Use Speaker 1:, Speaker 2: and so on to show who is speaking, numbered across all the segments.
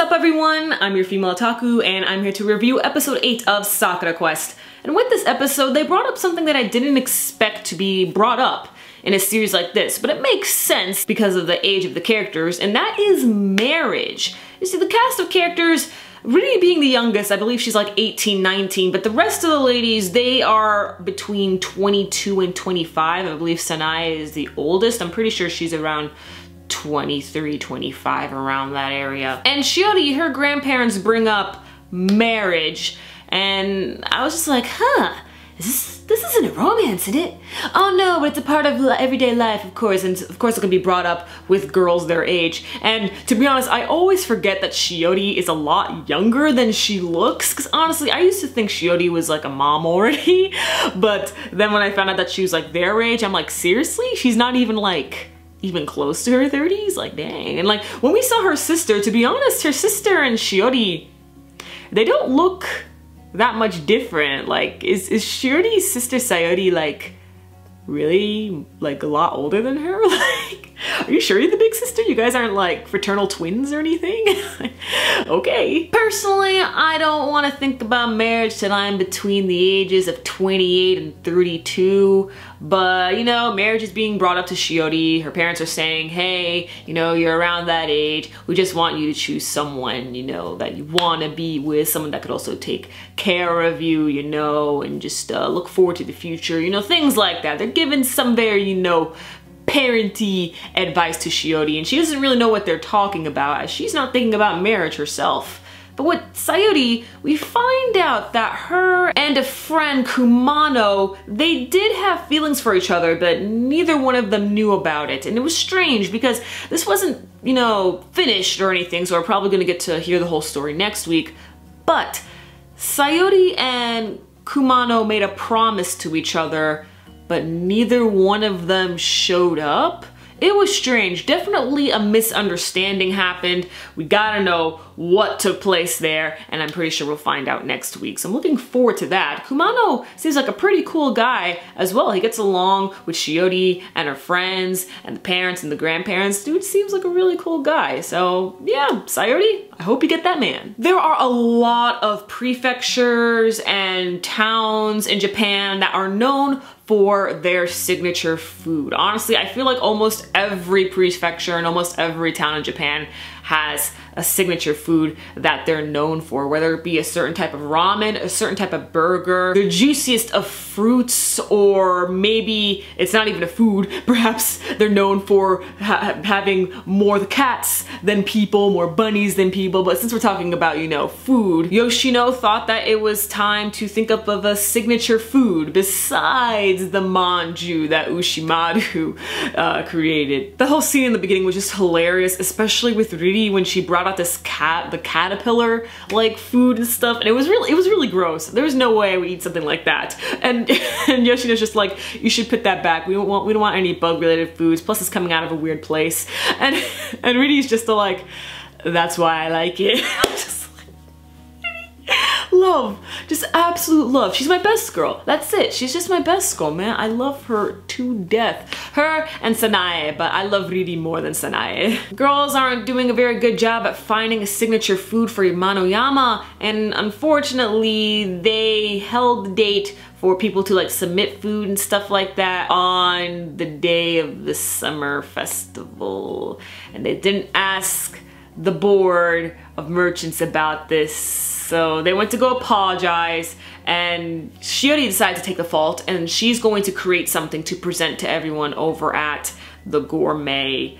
Speaker 1: up everyone? I'm your female otaku and I'm here to review episode 8 of Sakura Quest. And with this episode, they brought up something that I didn't expect to be brought up in a series like this, but it makes sense because of the age of the characters, and that is marriage. You see, the cast of characters, really being the youngest, I believe she's like 18, 19, but the rest of the ladies, they are between 22 and 25. I believe Sanae is the oldest. I'm pretty sure she's around 23, 25, around that area. And Shiori, her grandparents bring up marriage, and I was just like, this isn't a romance, is it? Oh no, but it's a part of everyday life, of course, and of course it can be brought up with girls their age. And to be honest, I always forget that Shiori is a lot younger than she looks, because honestly, I used to think Shiori was like a mom already, but then when I found out that she was like their age, I'm like, seriously? She's not even close to her 30s? Like, dang. And like, when we saw her sister, to be honest, her sister and Shiori, they don't look that much different. Like, is Shiori's sister Sayori like really like a lot older than her? Like, are you sure you're the big sister? You guys aren't like fraternal twins or anything? Okay. Personally, I don't want to think about marriage till I'm between the ages of 28 and 32, but you know, marriage is being brought up to Shiori. Her parents are saying, hey, you know, you're around that age. We just want you to choose someone, you know, that you want to be with, someone that could also take care of you, you know, and just look forward to the future, you know, things like that. They're giving some very, you know, parenty advice to Shiori, and she doesn't really know what they're talking about, as she's not thinking about marriage herself. But with Sayori, we find out that her and a friend, Kumano, they did have feelings for each other, but neither one of them knew about it. And it was strange because this wasn't, you know, finished or anything, so we're probably gonna get to hear the whole story next week. But Sayori and Kumano made a promise to each other, but neither one of them showed up. It was strange. Definitely a misunderstanding happened. We gotta know what took place there, and I'm pretty sure we'll find out next week. So I'm looking forward to that. Kumano seems like a pretty cool guy as well. He gets along with Shiori and her friends and the parents and the grandparents. Dude seems like a really cool guy. So yeah, Sayori, I hope you get that man. There are a lot of prefectures and towns in Japan that are known for their signature food. Honestly, I feel like almost every prefecture and almost every town in Japan has a signature food that they're known for, whether it be a certain type of ramen, a certain type of burger, the juiciest of fruits, or maybe it's not even a food. Perhaps they're known for having more cats than people, more bunnies than people. But since we're talking about, you know, food, Yoshino thought that it was time to think up of a signature food besides the manju that Ushimaru created. The whole scene in the beginning was just hilarious, especially with Riri when she brought out this the caterpillar like food and stuff, and it was really gross. There was no way I would eat something like that. And Yoshino's just like, you should put that back. We don't want any bug related foods. Plus it's coming out of a weird place. And Riri's just like, that's why I like it. I'm just like, love, just absolute love. She's my best girl. That's it. She's just my best girl, man. I love her to death. Her and Sanae, but I love Riri more than Sanae. Girls aren't doing a very good job at finding a signature food for Manoyama, and unfortunately they held the date for people to like submit food and stuff like that on the day of the summer festival, and they didn't ask the board of merchants about this. So they went to go apologize, and Shiori decided to take the fault, and she's going to create something to present to everyone over at the gourmet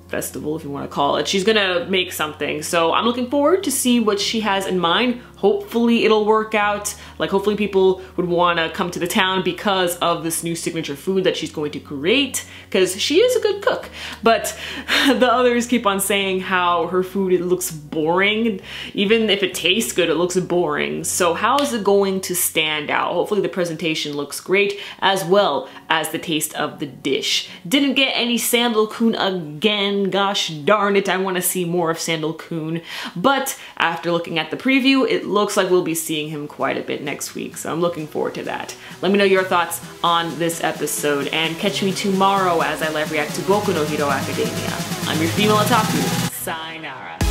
Speaker 1: festival, if you want to call it. She's gonna make something, so I'm looking forward to see what she has in mind. Hopefully it'll work out. Like, hopefully people would want to come to the town because of this new signature food that she's going to create, because she is a good cook. But the others keep on saying how her food, it looks boring. Even if it tastes good, it looks boring. So how is it going to stand out? Hopefully the presentation looks great, as well as the taste of the dish. Didn't get any Sandal-kun again. Gosh darn it, I want to see more of Sandal-kun. But after looking at the preview, it looks like we'll be seeing him quite a bit next week, so I'm looking forward to that. Let me know your thoughts on this episode, and catch me tomorrow as I live react to Boku no Hero Academia. I'm your female otaku. Sayonara.